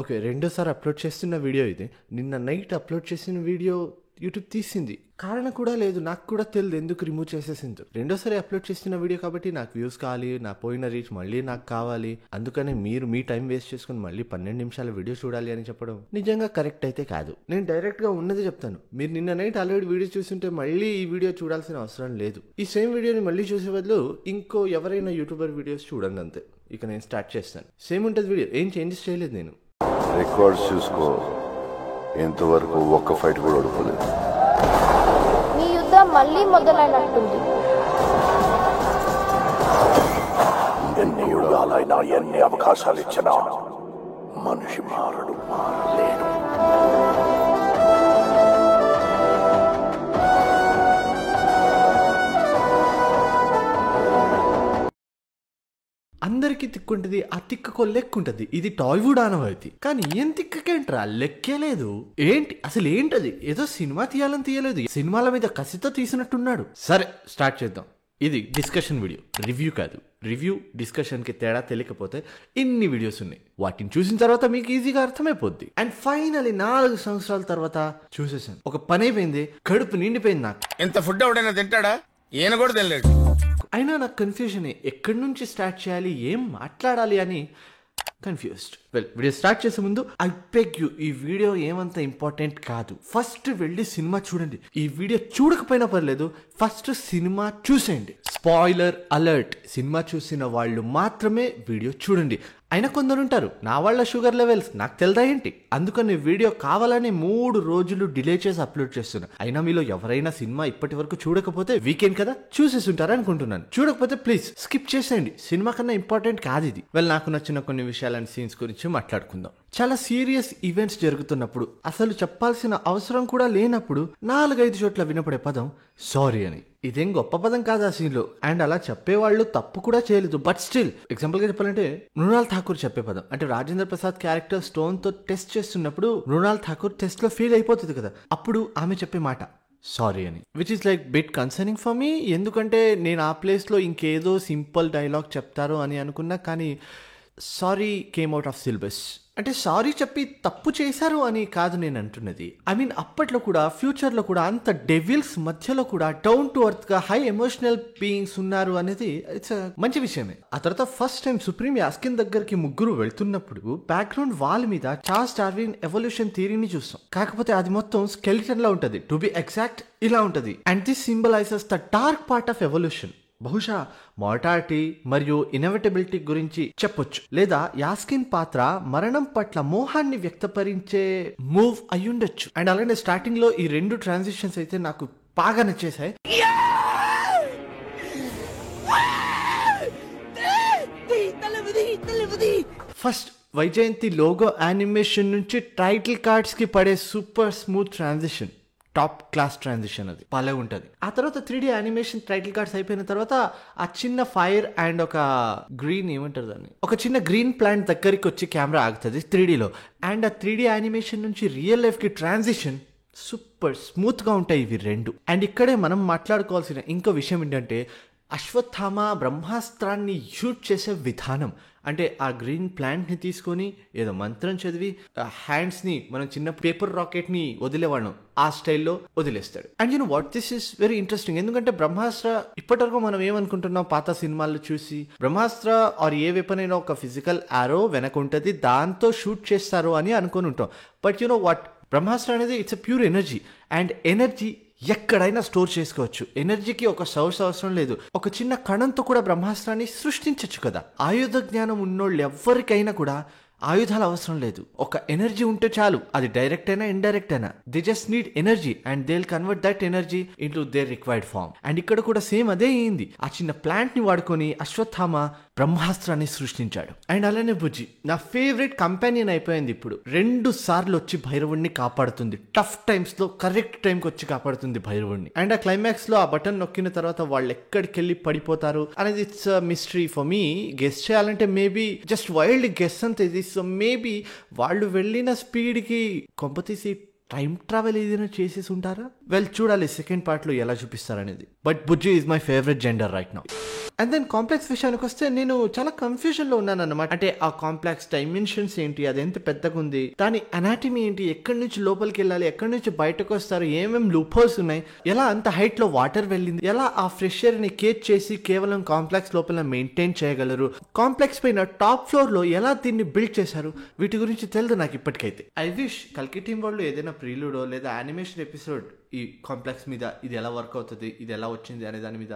Okay. రెండోసారి upload చేస్తున్న video ఇది. నిన్న నైట్ అప్లోడ్ చేసిన వీడియో యూట్యూబ్ తీసింది. కారణం కూడా లేదు, నాకు కూడా తెలియదు ఎందుకు రిమూవ్ చేసేసిందో. రెండోసారి అప్లోడ్ చేస్తున్న వీడియో కాబట్టి నాకు వ్యూస్ కావాలి, నా పోయిన రీచ్ మళ్ళీ నాకు కావాలి. అందుకనే మీరు మీ టైం వేస్ట్ చేసుకుని మళ్ళీ 12 నిమిషాల వీడియో చూడాలి అని చెప్పడం నిజంగా కరెక్ట్ అయితే కాదు. నేను డైరెక్ట్గా ఉన్నది చెప్తాను. మీరు నిన్న నైట్ ఆల్రెడీ వీడియో చూస్తుంటే మళ్ళీ ఈ వీడియో చూడాల్సిన అవసరం లేదు. ఈ సేమ్ వీడియోని మళ్ళీ చూసే బదులు ఇంకో ఎవరైనా యూట్యూబర్ వీడియోస్ చూడండి అంతే. ఇక నేను స్టార్ట్ చేస్తాను. సేమ్ ఉంటుంది వీడియో, ఏం చేంజెస్ చేయలేదు నేను. రికార్డ్స్ చూసుకో, ఇంతవరకు ఒక్క ఫైట్ కూడా ఓడిపోలేదు. మీ యుద్ధం మళ్ళీ మొదలైనట్టుంది. ఎన్ని యుగాలైనా ఎన్ని అవకాశాలు ఇచ్చినా మనిషి మారలేడు. అందరికీ తిక్కుంటది, ఆ తిక్కకో లెక్కుంటది. ఇది టాలీవుడ్ ఆనవాయితీ. కానీ ఏం తిక్కకేంట్రా, లెక్కే లేదు. ఏంటి అసలు ఏంటది? ఏదో సినిమా తీయాలని తీయలేదు, సినిమాల మీద కసితో తీసినట్టున్నాడు. సరే స్టార్ట్ చేద్దాం. ఇది డిస్కషన్ వీడియో, రివ్యూ కాదు. రివ్యూ డిస్కషన్కి తేడా తెలియకపోతే ఇన్ని వీడియోస్ ఉన్నాయి. వాటిని చూసిన తర్వాత మీకు ఈజీగా అర్థమైపోద్ది. అండ్ ఫైనలీ 4 సంవత్సరాల తర్వాత చూసేసాను. ఒక పని అయిపోయింది, కడుపు నిండిపోయింది. నాకు ఇంత ఫుడ్ ఎవడైనా తింటాడా? ఈయన కూడా తినలేడు. అయినా నాకు కన్ఫ్యూజన్, ఎక్కడి నుంచి స్టార్ట్ చేయాలి, ఏం మాట్లాడాలి అని కన్ఫ్యూజ్డ్. వీడియో స్టార్ట్ చేసే ముందు ఐ బెగ్ యూ, ఈ వీడియో ఏమంత ఇంపార్టెంట్ కాదు. ఫస్ట్ వెళ్ళి సినిమా చూడండి. ఈ వీడియో చూడకపోయినా పర్లేదు, ఫస్ట్ సినిమా చూసేయండి. స్పాయిలర్ అలర్ట్, సినిమా చూసిన వాళ్ళు మాత్రమే వీడియో చూడండి. అయినా కొందరు ఉంటారు, నా వాళ్ళ షుగర్ లెవెల్స్ నాకు తెలుదా ఏంటి, అందుకని వీడియో కావాలని 3 రోజులు డిలే చేసి అప్లోడ్ చేస్తున్నా. అయినా మీలో ఎవరైనా సినిమా ఇప్పటి వరకు చూడకపోతే వీకెండ్ కదా చూసేసి ఉంటారు అనుకుంటున్నాను. చూడకపోతే ప్లీజ్ స్కిప్ చేసేయండి, సినిమా కన్నా ఇంపార్టెంట్ కాదు ఇది. నాకు నచ్చిన కొన్ని విషయాలని సీన్స్ గురించి మాట్లాడుకుందాం. చాలా సీరియస్ ఈవెంట్స్ జరుగుతున్నప్పుడు, అసలు చెప్పాల్సిన అవసరం కూడా లేనప్పుడు 4-5 చోట్ల వినపడే పదం సారీ అని. ఇదేం గొప్ప పదం కాదు ఆ సీన్ లో, అండ్ అలా చెప్పేవాళ్ళు తప్పు కూడా చేయలేదు. బట్ స్టిల్, ఎగ్జాంపుల్ గా చెప్పాలంటే మృణాల్ ఠాకూర్ చెప్పే పదం, అంటే రాజేంద్ర ప్రసాద్ క్యారెక్టర్ స్టోన్ తో టెస్ట్ చేస్తున్నప్పుడు మృణాల్ ఠాకూర్ టెస్ట్ లో ఫెయిల్ అయిపోతుంది కదా, అప్పుడు ఆమె చెప్పే మాట సారీ అని. Which is like bit concerning for me. ఎందుకంటే నేను ఆ ప్లేస్ లో ఇంకేదో సింపుల్ డైలాగ్ చెప్తారు అని అనుకున్నా, కానీ sorry came out of syllabus. అంటే సారీ చెప్పి తప్పు చేశారు అని కాదు నేను అంటున్నది. ఐ మీన్ అప్పట్లో కూడా ఫ్యూచర్ లో కూడా అంత డెవిల్స్ మధ్యలో కూడా డౌన్ టు ఎర్త్ గా హై ఎమోషనల్ బీయింగ్స్ ఉన్నారు అనేది ఇట్స్ మంచి విషయమే. ఆ తర్వాత ఫస్ట్ టైం సుప్రీం యాస్కిన్ దగ్గరికి ముగ్గురు వెళ్తున్నప్పుడు బ్యాక్గ్రౌండ్ వాల్ మీద చార్ల్స్ డార్విన్ ఎవల్యూషన్ థియరీని చూస్తాం. కాకపోతే అది మొత్తం స్కెలిటన్ లా ఉంటది, టు బి ఎగ్జాక్ట్ ఇలా ఉంటది. And this symbolises the dark part of evolution. బహుశా మార్టాలిటీ మరియు ఇన్ఎవిటబిలిటీ గురించి చెప్పొచ్చు, లేదా యాస్కిన్ పాత్ర మరణం పట్ల మోహాన్ని వ్యక్తపరించే మూవ్ అయ్యుండొచ్చు. అండ్ అలాగే స్టార్టింగ్ లో ఈ 2 ట్రాన్సిషన్స్ అయితే నాకు బాగా నచ్చేసాయి. ఫస్ట్ వైజయంతి లోగో యానిమేషన్ నుంచి టైటిల్ కార్డ్స్ కి పడే super smooth transition, top class transition, అది భలే ఉంటుంది. ఆ తర్వాత 3D యానిమేషన్ టైటిల్ కార్డ్స్ అయిపోయిన తర్వాత ఆ చిన్న ఫైర్ అండ్ ఒక గ్రీన్, ఏమంటారు దాన్ని, ఒక చిన్న గ్రీన్ ప్లాంట్ దగ్గరికి వచ్చి కెమెరా ఆగుతుంది 3Dలో. అండ్ ఆ 3D యానిమేషన్ నుంచి రియల్ లైఫ్ కి ట్రాన్సిషన్ సూపర్ స్మూత్ గా ఉంటాయి ఇవి 2. అండ్ ఇక్కడే మనం మాట్లాడుకోవాల్సిన ఇంకో విషయం ఏంటంటే అశ్వత్థామ బ్రహ్మాస్త్రాన్ని యూజ్ చేసే విధానం. అంటే ఆ గ్రీన్ ప్లాంట్ ని తీసుకొని ఏదో మంత్రం చదివి హ్యాండ్స్ ని, మనం చిన్న పేపర్ రాకెట్ ని వదిలేవాళ్ళం, ఆ స్టైల్లో వదిలేస్తాడు. And you know what, this is very interesting. ఎందుకంటే బ్రహ్మాస్త్ర ఇప్పటివరకు మనం ఏమనుకుంటున్నాం, పాత సినిమాల్లో చూసి బ్రహ్మాస్త్ర ఆర్ ఏ వెపన్ అయినా ఒక ఫిజికల్ ఆరో వెనక ఉంటుంది, దాంతో షూట్ చేస్తారు అని అనుకుని ఉంటాం. బట్ యు నో వాట్, బ్రహ్మాస్త్ర అనేది it's a pure energy. And energy ఎక్కడైనా స్టోర్ చేసుకోవచ్చు. ఎనర్జీకి ఒక సోర్స్ అవసరం లేదు. ఒక చిన్న కణంతో కూడా బ్రహ్మాస్త్రాన్ని సృష్టించవచ్చు కదా. ఆయుధ జ్ఞానం ఉన్నోళ్ళు ఎవరికైనా కూడా ఆయుధాలు అవసరం లేదు, ఒక ఎనర్జీ ఉంటే చాలు. అది డైరెక్ట్ అయినా ఇండైరెక్ట్ అయినా, they just need energy and they will convert that energy into their required form. And ఇక్కడ కూడా సేమ్ అదే అయింది. ఆ చిన్న ప్లాంట్ ని వాడుకొని అశ్వత్థామ బ్రహ్మాస్త్రాన్ని సృష్టించాడు. అండ్ అలానే బుజ్జి నా ఫేవరెట్ కంపానియన్ అయిపోయింది. ఇప్పుడు 2 సార్లు వచ్చి భైరవుడిని కాపాడుతుంది, టఫ్ టైమ్స్ లో కరెక్ట్ టైంకి వచ్చి కాపాడుతుంది భైరవుడిని. అండ్ ఆ క్లైమాక్స్ లో ఆ బటన్ నొక్కిన తర్వాత వాళ్ళు ఎక్కడికి వెళ్ళి పడిపోతారు అనేది it's mystery for me. Guess చేయాలంటే మేబీ జస్ట్ వైల్డ్ గెస్ అంతే ఇది. సో మేబీ వాళ్ళు వెళ్ళిన స్పీడ్కి కొంపతీసి టైం ట్రావెల్ ఏదైనా చేసేసి ఉంటారా? చూడాలి సెకండ్ పార్ట్ లో ఎలా చూపిస్తారనేది. But Bujji is my favourite gender right now. And then complex విషయానికి వస్తే నేను చాలా కన్ఫ్యూజన్ లో ఉన్నాను అన్నమాట. అంటే ఆ కాంప్లెక్స్ డైమెన్షన్స్ ఏంటి, అది ఎంత పెద్దగా ఉంది, దాని అనాటమీ ఏంటి, ఎక్కడి నుంచి లోపలికి వెళ్ళాలి, ఎక్కడి నుంచి బయటకు వస్తారు, ఏమేమి లూప్ హోల్స్ ఉన్నాయి, ఎలా అంత హైట్ లో వాటర్ వెళ్ళింది, ఎలా ఆ ఫ్రెష్ ఎయిర్ ని కేజ్ చేసి కేవలం కాంప్లెక్స్ లోపల మెయింటైన్ చేయగలరు, కాంప్లెక్స్ పైన టాప్ ఫ్లోర్ లో ఎలా దీన్ని బిల్డ్ చేశారు, వీటి గురించి తెలియదు నాకు ఇప్పటికైతే. ఐ విష్ కల్కి టీం వాళ్ళు ఏదైనా ప్రీలుడో లేదా యానిమేషన్ ఎపిసోడ్ ఈ కాంప్లెక్స్ మీద ఇది ఎలా వర్క్ అవుతుంది, ఇది ఎలా వచ్చింది అనే దాని మీద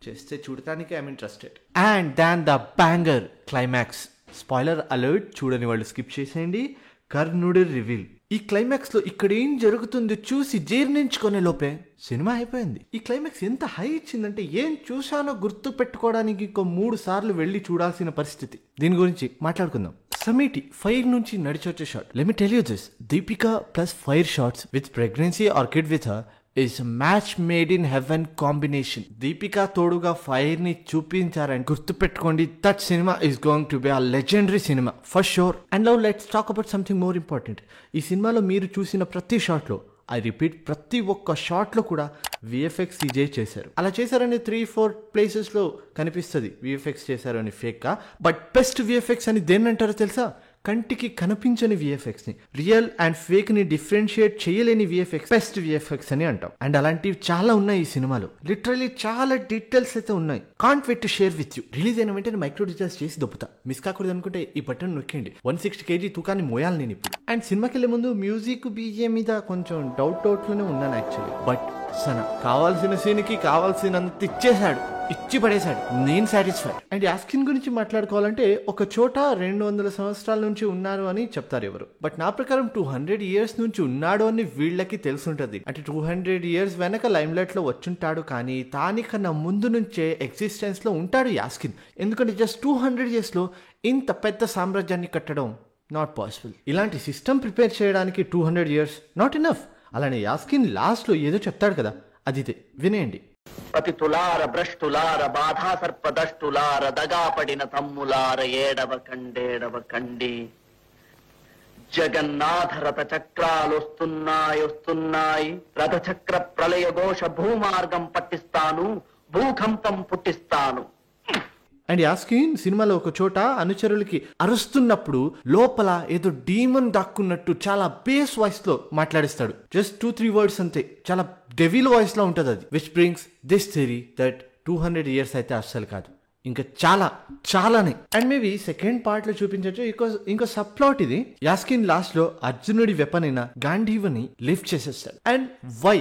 చేస్తే చూడటానికి I'm interested. And than the banger climax. Spoiler alert, చూడని వాళ్ళు స్కిప్ చేసేయండి. కర్ణుడి రివీల్. ఈ క్లైమాక్స్ లో ఇక్కడ ఏం జరుగుతుందో చూసి జీర్ణించుకునే లోపే సినిమా అయిపోయింది. ఈ క్లైమాక్స్ ఎంత హై ఇచ్చిందంటే ఏం చూశానో గుర్తు పెట్టుకోవడానికి ఇంకో 3 సార్లు వెళ్ళి చూడాల్సిన పరిస్థితి. దీని గురించి మాట్లాడుకుందాం. సమీటి ఫైర్ నుంచి నడిచొచ్చే shot. Let me tell you this, Deepika plus fire shots with pregnancy or kid with her is a match made in heaven combination. Deepika తోడుగా ఫైర్ ని చూపించారని గుర్తు పెట్టుకోండి. That cinema is going to be a legendary cinema for sure. And now let's talk about something more important. ఈ సినిమాలో మీరు చూసిన ప్రతి షాట్ లో, ఐ రిపీట్, ప్రతి ఒక్క షాట్ లో కూడా విఎఫ్ఎక్స్ సిజే చేశారు. అలా చేశారని 3-4 ప్లేసెస్ లో కనిపిస్తుంది విఎఫ్ఎక్స్ చేశారు అని ఫేక్ గా. బట్ బెస్ట్ విఎఫ్ఎక్స్ అని దేన్ని అంటారో తెలుసా? కంటికి కనిపించని విఎఫ్ఎక్స్ ని, రియల్ అండ్ ఫేక్ ని డిఫరెన్షియేట్ చేయలేని విఎఫ్ఎక్స్ బెస్ట్ విఎఫ్ఎక్స్ అని అంటాం. అండ్ అలాంటివి చాలా ఉన్నాయి ఈ సినిమాలో. లిటరలీ చాలా డీటెయిల్స్ అయితే ఉన్నాయి. Can't wait to share with you. Release అయిన వెంటనే మైక్రో డిటెయిల్స్ చేసి దొబ్బుతా. మిస్ కాకూడదు అనుకుంటే ఈ బటన్ నొక్కండి. 160 kg తూకాన్ని మోయాలి నేను ఇప్పుడు. అండ్ సినిమాకి వెళ్ళే ముందు మ్యూజిక్ బీజిఎం మీద కొంచెం డౌట్ లోనే ఉన్నాను యాక్చువల్లీ. బట్ సన కావాల్సిన సీన్కి కావాల్సినంత ఇచ్చేశాడు, ఇచ్చి పడేశాడు. నేను సాటిస్ఫైడ్. అండ్ యాస్కిన్ గురించి మాట్లాడుకోవాలంటే ఒక చోట 200 సంవత్సరాల నుంచి ఉన్నారు అని చెప్తారు ఎవరు. బట్ నా ప్రకారం 200 years నుంచి ఉన్నాడు అని వీళ్ళకి తెలుసుంటది. అంటే 200 years వెనక లైమ్ లైట్ లో వచ్చుంటాడు, కానీ దానికన్నా ముందు నుంచే ఎగ్జిస్టెన్స్ లో ఉంటాడు యాస్కిన్. ఎందుకంటే జస్ట్ 200 years లో ఇంత పెద్ద సామ్రాజ్యాన్ని కట్టడం నాట్ పాసిబుల్. ఇలాంటి సిస్టమ్ ప్రిపేర్ చేయడానికి 200 years నాట్ ఇనఫ్. అలానే యాస్కిన్ లాస్ట్ లో ఏదో చెప్తాడు కదా, అది వినేయండి. పతితులార భ్రష్టులార బాధా సర్పదష్టులార దగాపడిన తమ్ములార ఏడవ కండి జగన్నాథ రథ చక్రాలొస్తున్నాయి రథచక్ర ప్రళయ ఘోష భూమార్గం పట్టిస్తాను, భూకంపం పుట్టిస్తాను. అండ్ యాస్కిన్ సినిమాలో ఒక చోట అనుచరులకి అరుస్తున్నప్పుడు లోపల ఏదో డీమన్ దాక్కున్నట్టు చాలా బేస్ వాయిస్ లో మాట్లాడిస్తాడు. జస్ట్ 2-3 words అంతే. చాలా డెవిల్ వాయిస్ లో ఉంటుంది అది. Which brings this theory that 200 years అయితే అస్సలు కాదు, ఇంకా చాలానే. అండ్ మేబీ సెకండ్ పార్ట్ లో చూపించచ్చు. ఇంకో సబ్ ప్లాట్ ఇది. యాస్కిన్ లాస్ట్ లో అర్జునుడి వెపన్ అయిన గాంధీవని లిఫ్ట్ చేసేస్తాడు. And why,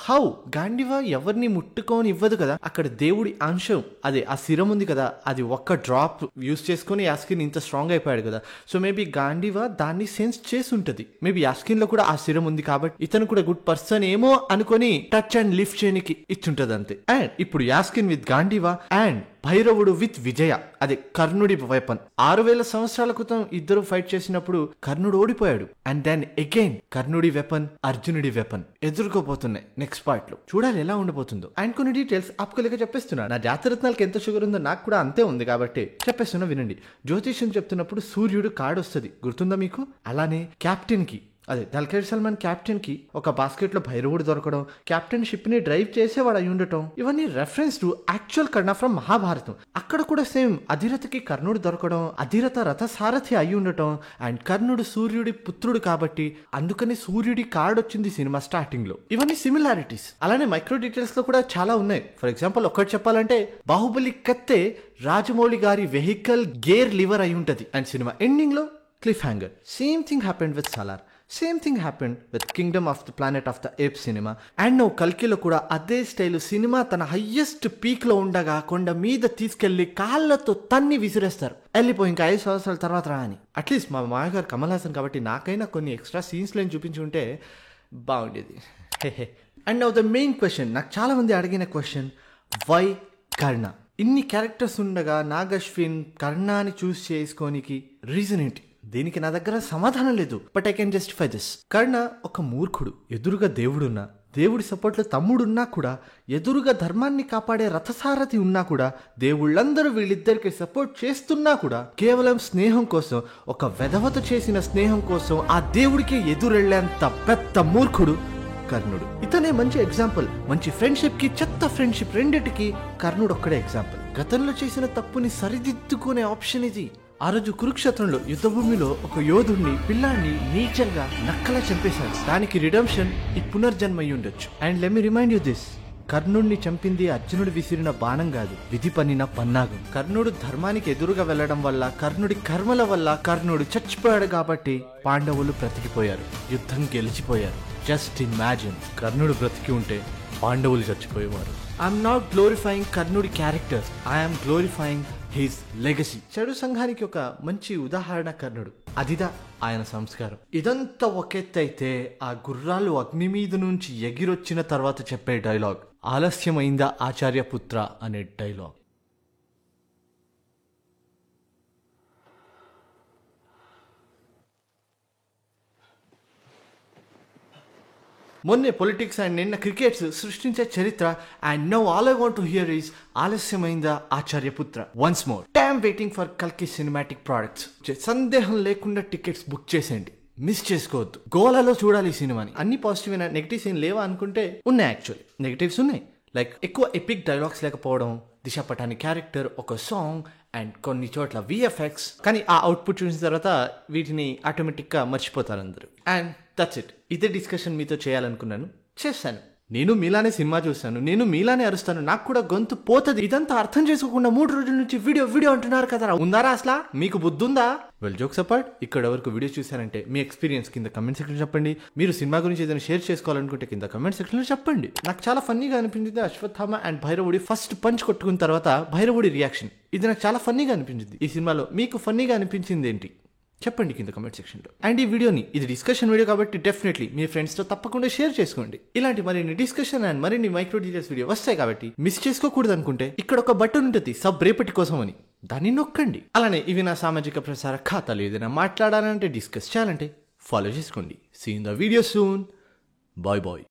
how? గాంధీవా ఎవరిని ముట్టుకొని ఇవ్వదు కదా. అక్కడ దేవుడి అంశం, అదే ఆ సిరం ఉంది కదా, అది ఒక్క డ్రాప్ యూస్ చేసుకుని యాస్కిన్ ఇంత స్ట్రాంగ్ అయిపోయాడు కదా. సో మేబీ గాంధీవా దాన్ని సెన్స్ చేసి ఉంటది. మేబీ యాస్కిన్ లో కూడా ఆ సిరం ఉంది కాబట్టి ఇతను కూడా గుడ్ పర్సన్ ఏమో అనుకొని టచ్ అండ్ లిఫ్ట్ చేయడానికి ఇచ్చుంటది అంతే. అండ్ ఇప్పుడు యాస్కిన్ విత్ గాంధీవా అండ్ భైరవుడు విత్ విజయ, అదే కర్ణుడి వెపన్. 6000 సంవత్సరాల క్రితం ఇద్దరు ఫైట్ చేసినప్పుడు కర్ణుడు ఓడిపోయాడు. అండ్ దెన్ అగైన్ కర్ణుడి వెపన్, అర్జునుడి వెపన్ ఎదుర్కోబోతున్నాయి నెక్స్ట్ పార్ట్ లో. చూడాలి ఎలా ఉండబోతుందో. అండ్ కొన్ని డీటెయిల్స్ ఆపుకోలేక చెప్పేస్తున్నా. నా జాతరత్నాలకు ఎంత షుగర్ ఉందో నాకు కూడా అంతే ఉంది కాబట్టి చెప్పేస్తున్నా, వినండి. జ్యోతిష్యం చెప్తున్నప్పుడు సూర్యుడు కార్డు వస్తుంది, గుర్తుందా మీకు? అలానే క్యాప్టెన్ కి, అదే దల్కర్ సల్మాన్ క్యాప్టెన్ కి ఒక బాస్కెట్ లో భైరవుడు దొరకడం, క్యాప్టెన్ షిప్ ని డ్రైవ్ చేసేవాడు అయి ఉండటం, ఇవన్నీ reference to actual Karna from Mahabharatam. అక్కడ కూడా సేమ్ అధిరథకి కర్ణుడు దొరకడం, అధిరథ రథసారథి అయి ఉండటం. అండ్ కర్ణుడు సూర్యుడి పుత్రుడు కాబట్టి అందుకని సూర్యుడి కార్డ్ వచ్చింది సినిమా స్టార్టింగ్ లో. ఇవన్నీ సిమిలారిటీస్. అలానే మైక్రో డీటెయిల్స్ లో కూడా చాలా ఉన్నాయి. ఫర్ ఎగ్జాంపుల్ ఒకటి చెప్పాలంటే బాహుబలి కత్తే రాజమౌళి గారి వెహికల్ గేర్ లివర్ అయి ఉంటది. అండ్ సినిమా ఎండింగ్ లో cliffhanger. Same thing happened with Salaar. Same thing happened with Kingdom of the Planet of the Ape cinema. And no కల్కిలో కూడా అదే స్టైల్. సినిమా తన హయ్యెస్ట్ పీక్ లో ఉండగా కొండ మీద తీసుకెళ్లి కాళ్ళతో తన్ని విసిరేస్తారు, వెళ్ళిపోయి ఇంకా 5 సంవత్సరాల తర్వాత రా అని. అట్లీస్ట్ మా మామగారు కమల్ హాసన్ కాబట్టి నాకైనా కొన్ని ఎక్స్ట్రా సీన్స్ లేని చూపించి ఉంటే బాగుండేది. And now the main question, నాకు చాలా మంది అడిగిన క్వశ్చన్, వై కర్ణ? ఇన్ని క్యారెక్టర్స్ ఉండగా నాగశ్విన్ కర్ణాని చూస్ చేసుకోనికి రీజన్ ఏంటి? దీనికి నా దగ్గర సమాధానం లేదు. But I can justify this. Karna ఒక మూర్ఖుడు. ఎదురుగా దేవుడున్నా, దేవుడి సపోర్ట్లో తమ్ముడున్నా కూడా, ఎదురుగా ధర్మాన్ని కాపాడే రథసారథి ఉన్నా కూడా, దేవుళ్ళందరూ వీళ్ళిద్దరికి సపోర్ట్ చేస్తున్నా కూడా కేవలం స్నేహం కోసం, ఒక వెధవత చేసిన స్నేహం కోసం ఆ దేవుడికి ఎదురెళ్లేంత పెద్ద మూర్ఖుడు కర్ణుడు. ఇతనే మంచి ఎగ్జాంపుల్. మంచి ఫ్రెండ్షిప్ కి చెత్త ఫ్రెండ్షిప్ రెండిటికి కర్ణుడు ఒక్కడే ఎగ్జాంపుల్. గతంలో చేసిన తప్పుని సరిదిద్దుకునే ఆప్షన్ ఇది. ఆ రోజు కురుక్షేత్రంలో యుద్ధభూమిలో ఒక యోధుడిని పిల్లాన్ని నీచంగా నక్కలా చంపేశాడు. దానికి రిడెంప్షన్ ఈ పునర్జన్మ అయి ఉండొచ్చు. And let me remind you this, కర్ణుడిని చంపింది అర్జునుడు విసిరిన బాణం కాదు, విధి పన్నిన పన్నాగం. కర్ణుడు ధర్మానికి ఎదురుగా వెళ్లడం వల్ల, కర్ణుడి కర్మల వల్ల కర్ణుడు చచ్చిపోయాడు కాబట్టి పాండవులు బ్రతికిపోయారు, యుద్ధం గెలిచిపోయారు. జస్ట్ ఇమాజిన్, కర్ణుడు బ్రతికి ఉంటే పాండవులు చచ్చిపోయేవారు. ఐఎమ్ నాట్ గ్లోరిఫైయింగ్ కర్ణుడి character, I'm glorifying his legacy. చెడు సంఘానికి ఒక మంచి ఉదాహరణ కర్ణుడు. అదిదా ఆయన సంస్కారం. ఇదంతా ఒకెత్తైతే ఆ గుర్రాలు అగ్ని మీద నుంచి ఎగిరొచ్చిన తర్వాత చెప్పే డైలాగ్, ఆలస్యమైందా ఆచార్యపుత్ర అనే డైలాగ్. మొన్నే పొలిటిక్స్ అండ్ నిన్న క్రికెట్స్ సృష్టించే చరిత్ర. And now all I want to hear is ఆలస్యమైందా ఆచార్యపుత్ర once more. Time waiting for కల్కి సినిమాటిక్ ప్రొడక్ట్స్. సందేహం లేకుండా టికెట్స్ బుక్ చేసేయండి, మిస్ చేసుకోవద్దు. గోవాలో చూడాలి ఈ సినిమాని. అన్ని పాజిటివ్ అయినా నెగిటివ్స్ ఏం లేవా అనుకుంటే ఉన్నాయి. యాక్చువల్లీ నెగిటివ్స్ ఉన్నాయి, లైక్ ఎక్కువ ఎపిక్ డైలాగ్స్ లేకపోవడం, దిశ పటాని క్యారెక్టర్, ఒక సాంగ్ అండ్ కొన్ని చోట్ల విఎఫ్ఎక్స్. కానీ ఆ అవుట్పుట్ చూసిన తర్వాత వీటిని ఆటోమేటిక్గా మర్చిపోతారు అందరూ. And that's it. ఇదే డిస్కషన్ మీతో చేయాలనుకున్నాను, చేశాను. నేను మీలానే సినిమా చూస్తాను, నేను మీలానే అరుస్తాను, నాకు కూడా గొంతు పోతుంది. ఇదంతా అర్థం చేసుకోకుండా 3 రోజుల నుంచి వీడియో అంటున్నారు కదా, ఉందారా అసలు మీకు బుద్ధుందా? వెల్, జోక్స్ అపార్ట్, ఇక్కడ వరకు వీడియో చూసారంటే మీ ఎక్స్పీరియన్స్ కింద కమెంట్ సెక్షన్ చెప్పండి. మీరు సినిమా గురించి ఏదైనా షేర్ చేసుకోవాలనుకుంటే కింద కమెంట్ సెక్షన్ లో చెప్పండి. నాకు చాలా ఫన్నీగా అనిపించింది అశ్వత్థామ అండ్ భైరవుడి ఫస్ట్ పంచ్ కొట్టుకున్న తర్వాత భైరవుడి రియాక్షన్. ఇది నాకు చాలా ఫన్నీగా అనిపించింది. ఈ సినిమాలో మీకు ఫన్నీగా అనిపించింది ఏంటి చెప్పండి కింద కమెంట్ సెక్షన్లో. అండ్ ఈ వీడియోని, ఇది డిస్కషన్ వీడియో కాబట్టి డెఫినెట్లీ మీ ఫ్రెండ్స్తో తప్పకుండా షేర్ చేసుకోండి. ఇలాంటి మరిన్ని డిస్కషన్ అండ్ మరిన్ని మైక్రో డీటెయిల్స్ వీడియో వస్తాయి కాబట్టి మిస్ చేసుకోకూడదు అనుకుంటే ఇక్కడ ఒక బటన్ ఉంటుంది సబ్ రేపటి కోసం అని, దాన్ని నొక్కండి. అలానే ఇవి నా సామాజిక ప్రసార ఖాతాలు. ఏదైనా మాట్లాడాలంటే, డిస్కస్ చేయాలంటే ఫాలో చేసుకోండి. See in the video soon. Bye bye.